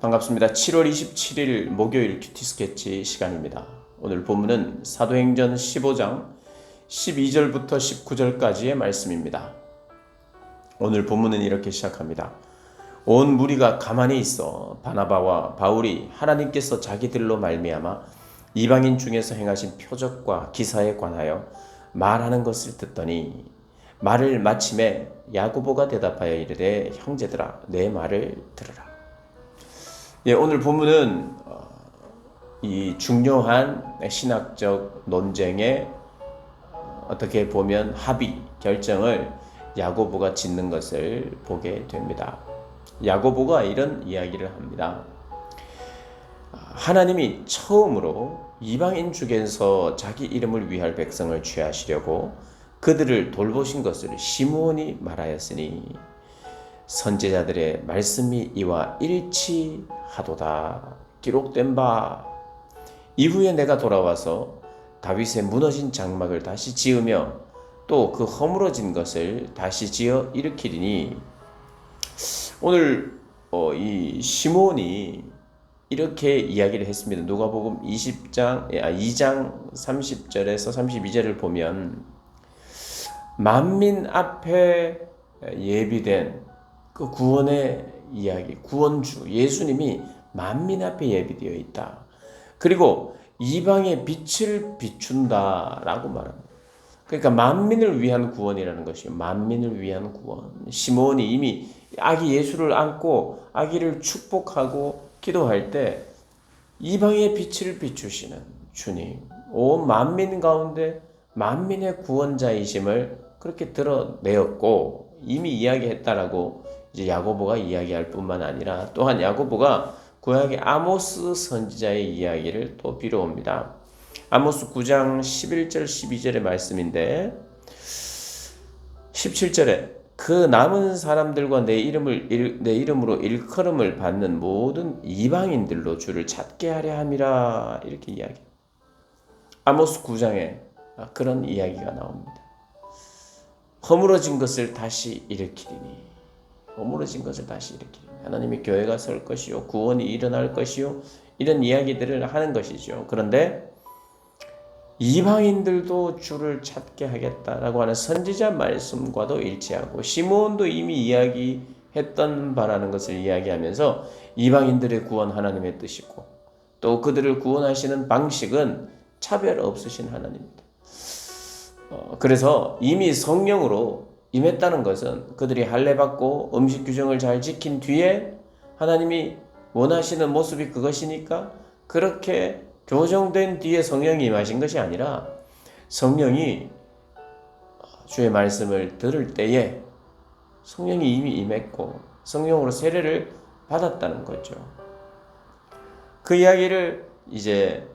반갑습니다. 7월 27일 목요일 큐티 스케치 시간입니다. 오늘 본문은 사도행전 15장 12절부터 19절까지의 말씀입니다. 오늘 본문은 이렇게 시작합니다. 온 무리가 가만히 있어 바나바와 바울이 하나님께서 자기들로 말미암아 이방인 중에서 행하신 표적과 기사에 관하여 말하는 것을 듣더니 말을 마침에 야고보가 대답하여 이르되 형제들아 내 말을 들으라. 오늘 본문은 이 중요한 신학적 논쟁의 어떻게 보면 합의, 결정을 야고보가 짓는 것을 보게 됩니다. 야고보가 이런 이야기를 합니다. 하나님이 처음으로 이방인 중에서 자기 이름을 위할 백성을 취하시려고 그들을 돌보신 것을 시므온이 말하였으니 선지자들의 말씀이 이와 일치하도다. 기록된 바 이후에 내가 돌아와서 다윗의 무너진 장막을 다시 지으며 또 그 허물어진 것을 다시 지어 일으키리니. 오늘 이 시므온이 이렇게 이야기를 했습니다. 누가복음 2장 30절에서 32절을 보면 만민 앞에 예비된 그 구원의 이야기, 구원주 예수님이 만민 앞에 예비되어 있다. 그리고 이방의 빛을 비춘다라고 말합니다. 그러니까 만민을 위한 구원이라는 것이요, 만민을 위한 구원. 시므온이 이미 아기 예수를 안고 아기를 축복하고 기도할 때 이방의 빛을 비추시는 주님, 온 만민 가운데 만민의 구원자이심을 그렇게 드러내었고 이미 이야기했다라고 이제 야고보가 이야기할 뿐만 아니라 또한 야고보가 구약의 아모스 선지자의 이야기를 또 빌어옵니다. 아모스 9장 11절 12절의 말씀인데 17절에 그 남은 사람들과 내 이름으로 일컬음을 받는 모든 이방인들로 주를 찾게 하려 함이라, 이렇게 이야기. 아모스 9장에 그런 이야기가 나옵니다. 허물어진 것을 다시 일으키리니. 허물어진 것을 다시 일으키리니. 하나님의 교회가 설 것이요, 구원이 일어날 것이요, 이런 이야기들을 하는 것이죠. 그런데 이방인들도 주를 찾게 하겠다라고 하는 선지자 말씀과도 일치하고 시므온도 이미 이야기했던 바라는 것을 이야기하면서 이방인들의 구원 하나님의 뜻이고 또 그들을 구원하시는 방식은 차별 없으신 하나님입니다. 그래서 이미 성령으로 임했다는 것은 그들이 할례받고 음식 규정을 잘 지킨 뒤에 하나님이 원하시는 모습이 그것이니까 그렇게 교정된 뒤에 성령이 임하신 것이 아니라 성령이 주의 말씀을 들을 때에 성령이 이미 임했고 성령으로 세례를 받았다는 거죠. 그 이야기를 이제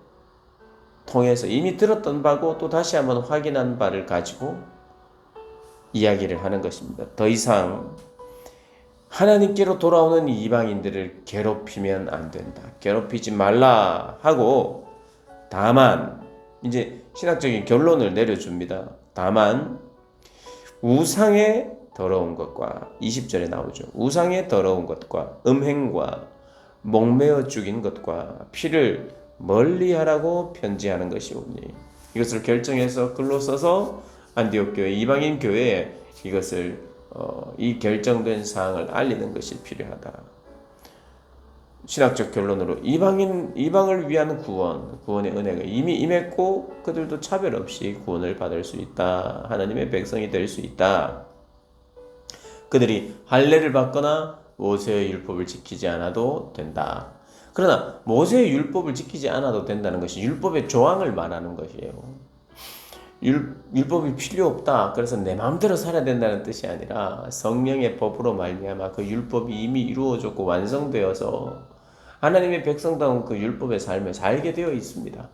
통해서 이미 들었던 바고 또 다시 한번 확인한 바를 가지고 이야기를 하는 것입니다. 더 이상 하나님께로 돌아오는 이방인들을 괴롭히면 안 된다. 괴롭히지 말라 하고, 다만 이제 신학적인 결론을 내려줍니다. 다만 우상의 더러운 것과 20절에 나오죠. 우상의 더러운 것과 음행과 목매어 죽인 것과 피를 멀리하라고 편지하는 것이오니. 이것을 결정해서 글로 써서 안디옥 교회, 이방인 교회에 이것을 이 결정된 사항을 알리는 것이 필요하다. 신학적 결론으로 이방을 위한 구원의 은혜가 이미 임했고 그들도 차별 없이 구원을 받을 수 있다. 하나님의 백성이 될 수 있다. 그들이 할례를 받거나 모세의 율법을 지키지 않아도 된다. 그러나 모세의 율법을 지키지 않아도 된다는 것이 율법의 조항을 말하는 것이에요. 율법이 필요 없다. 그래서 내 마음대로 살아야 된다는 뜻이 아니라 성령의 법으로 말미암아 그 율법이 이미 이루어졌고 완성되어서 하나님의 백성다운 그 율법의 삶을 살게 되어 있습니다.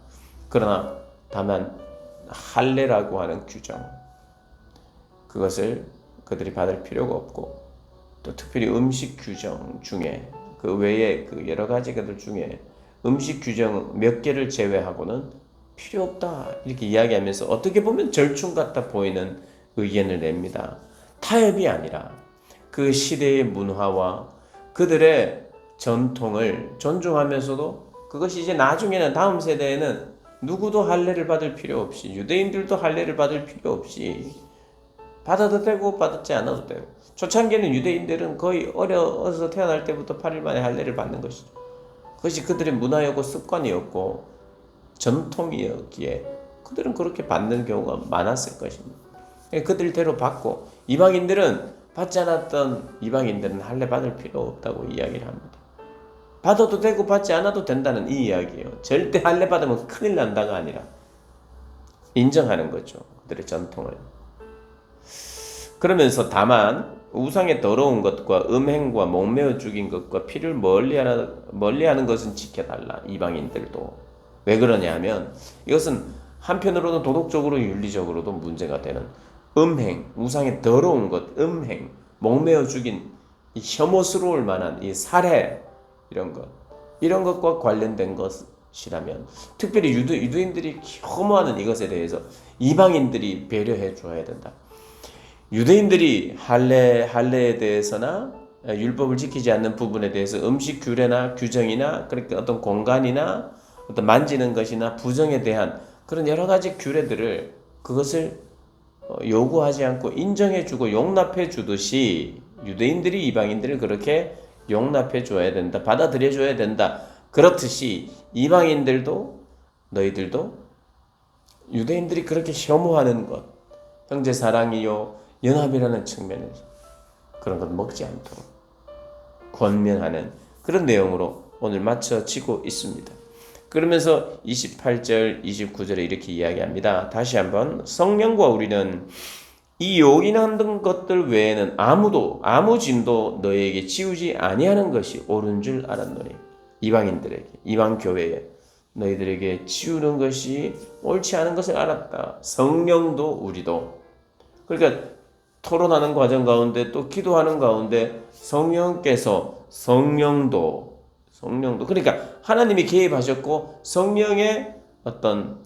그러나 다만 할례라고 하는 규정, 그것을 그들이 받을 필요가 없고 또 특별히 음식 규정 중에 그 외에 그 여러 가지 것들 중에 음식 규정 몇 개를 제외하고는 필요 없다, 이렇게 이야기하면서 어떻게 보면 절충 같아 보이는 의견을 냅니다. 타협이 아니라 그 시대의 문화와 그들의 전통을 존중하면서도 그것이 이제 나중에는 다음 세대에는 누구도 할례를 받을 필요 없이 유대인들도 할례를 받을 필요 없이 받아도 되고 받지 않아도 되고 초창기에는 유대인들은 거의 어려서 태어날 때부터 8일 만에 할례를 받는 것이죠. 그것이 그들의 문화였고 습관이었고 전통이었기에 그들은 그렇게 받는 경우가 많았을 것입니다. 그들대로 받고 이방인들은 받지 않았던 이방인들은 할례 받을 필요 없다고 이야기를 합니다. 받아도 되고 받지 않아도 된다는 이 이야기예요. 절대 할례 받으면 큰일 난다가 아니라 인정하는 거죠. 그들의 전통을. 그러면서 다만 우상의 더러운 것과 음행과 목매어 죽인 것과 피를 멀리하는 것은 지켜달라. 이방인들도. 왜 그러냐 하면 이것은 한편으로는 도덕적으로 윤리적으로도 문제가 되는 음행, 우상의 더러운 것, 음행, 목매어 죽인 이 혐오스러울 만한 이 살해 이런 것과 관련된 것이라면 특별히 유대인들이 혐오하는 이것에 대해서 이방인들이 배려해 줘야 된다. 유대인들이 할례에 대해서나 율법을 지키지 않는 부분에 대해서 음식 규례나 규정이나 그렇게 어떤 공간이나 어떤 만지는 것이나 부정에 대한 그런 여러 가지 규례들을 그것을 요구하지 않고 인정해주고 용납해주듯이 유대인들이 이방인들을 그렇게 용납해줘야 된다. 받아들여줘야 된다. 그렇듯이 이방인들도 너희들도 유대인들이 그렇게 혐오하는 것 형제사랑이요 연합이라는 측면에서 그런 것 먹지 않도록 권면하는 그런 내용으로 오늘 맞춰지고 있습니다. 그러면서 28절, 29절에 이렇게 이야기합니다. 다시 한번 성령과 우리는 이 요긴한 것들 외에는 아무 짐도 너희에게 지우지 아니하는 것이 옳은 줄 알았노니 이방인들에게 이방 교회에 너희들에게 지우는 것이 옳지 않은 것을 알았다. 성령도 우리도 그러니까 토론하는 과정 가운데 또 기도하는 가운데 성령도 그러니까 하나님이 개입하셨고 성령의 어떤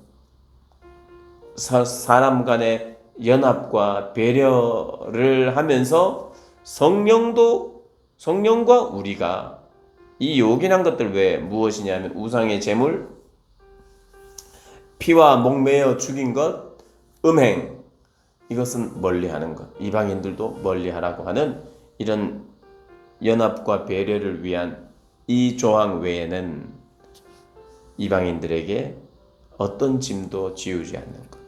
사람 간의 연합과 배려를 하면서 성령과 우리가 이 요긴한 것들 외에 무엇이냐면 우상의 제물, 피와 목매어 죽인 것, 음행 이것은 멀리하는 것, 이방인들도 멀리하라고 하는 이런 연합과 배려를 위한 이 조항 외에는 이방인들에게 어떤 짐도 지우지 않는 것.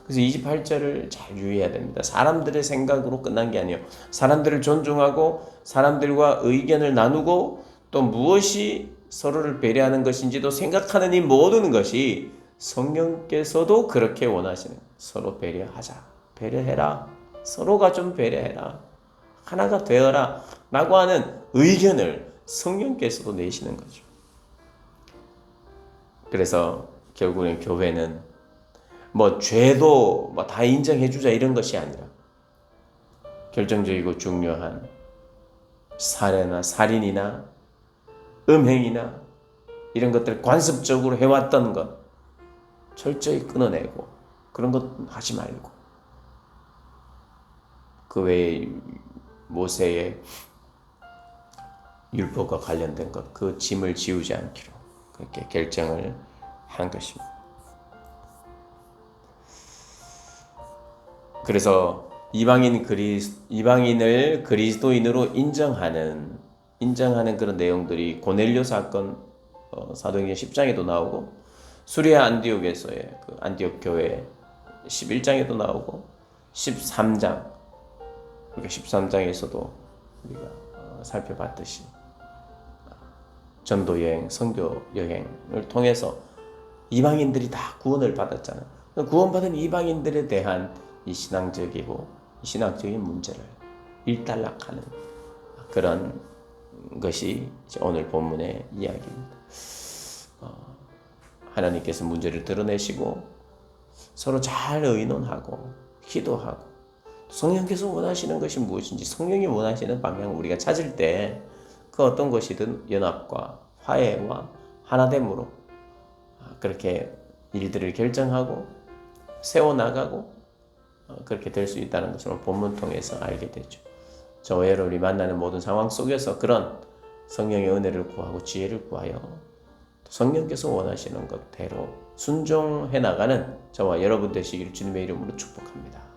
그래서 28절을 잘 유의해야 됩니다. 사람들의 생각으로 끝난 게 아니에요. 사람들을 존중하고 사람들과 의견을 나누고 또 무엇이 서로를 배려하는 것인지도 생각하는 이 모든 것이 성령께서도 그렇게 원하시는 거예요. 서로 배려하자. 배려해라. 서로가 좀 배려해라. 하나가 되어라. 라고 하는 의견을 성령께서도 내시는 거죠. 그래서 결국엔 교회는 죄도 다 인정해주자 이런 것이 아니라 결정적이고 중요한 살해나 살인이나 음행이나 이런 것들을 관습적으로 해왔던 것 철저히 끊어내고 그런 것 하지 말고 그 외에 모세의 율법과 관련된 것, 그 짐을 지우지 않기로 그렇게 결정을 한 것입니다. 그래서 이방인을 그리스도인으로 인정하는 그런 내용들이 고넬료 사건 사도행전 10장에도 나오고 수리아 안디옥에서의 그 안디옥 교회 11장에도 나오고 13장 그러니까 13장에서도 우리가 살펴봤듯이 전도 여행, 선교 여행을 통해서 이방인들이 다 구원을 받았잖아요. 구원받은 이방인들에 대한 이 신앙적인 문제를 일단락하는 그런 것이 오늘 본문의 이야기입니다. 하나님께서 문제를 드러내시고 서로 잘 의논하고 기도하고 성령께서 원하시는 것이 무엇인지 성령이 원하시는 방향을 우리가 찾을 때 그 어떤 것이든 연합과 화해와 하나됨으로 그렇게 일들을 결정하고 세워나가고 그렇게 될 수 있다는 것을 본문 통해서 알게 되죠. 교회를 우리 만나는 모든 상황 속에서 그런 성령의 은혜를 구하고 지혜를 구하여 또 성령께서 원하시는 것대로 순종해 나가는 저와 여러분 되시기를 주님의 이름으로 축복합니다.